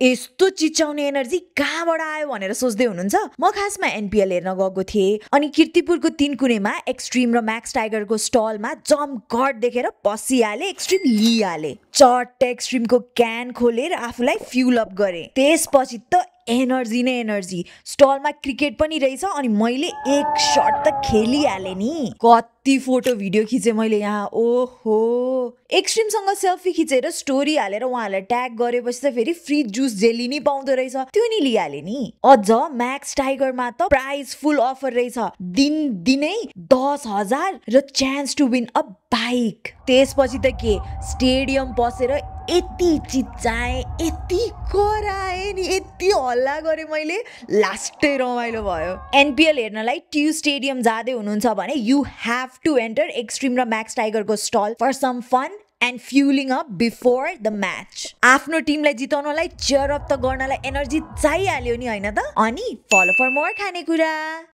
यस्तो चिच्याउने एनर्जी कहाँबाट आयो भनेर सोच्दै हुनुहुन्छ? म खासमा एनपीएल हेर्न गएको थिएँ अनि कीर्तिपुरको 3 कुनेमा एक्सट्रिम र मैक्स टाइगरको स्टलमा जमघट देखेर पसिहाले, एक्सट्रिम लिइहाले। चट्ट एक्सट्रिमको क्यान खोलेर आफूलाई फ्युल अप गरे। त्यसपछि त एनर्जी नै एनर्जी। स्टलमा क्रिकेट पनि रहेछ अनि मैले एक शट त खेलिहालेँ नि। कति फोटो भिडियो खिचे मैले यहाँ। ओहो, एक्सट्रिमसँग सेल्फी खिचेर स्टोरी हालेर उहाँहरूलाई ट्याग गरेपछि त फेरि फ्री जुस जेली नि पाउँदो रहेछ, त्यो नि लिइहालेँ नि। अझ मैक्स टाइगरमा त प्राइज फुल अफर रहेछ, दिनै 10,000 र chance to win a bike. त्यसपछि त के स्टेडियम पसेर यति चिच्चाएँ, यति कराएँ नि, यति हल्ला गरेँ मैले, लास्टै रमाइलो भयो। एनपीएल हेर्नलाई ट्यु स्टेडियम जाँदै हुनुहुन्छ भने you have to enter extreme र मैक्स टाइगरको stall for some fun and fueling up before the match. आफ्नो टिमलाई जिताउनलाई चियर अप त गर्नलाई एनर्जी चाहिहाल्यो नि, होइन त? अनि फलो फर मोर खानेकुरा।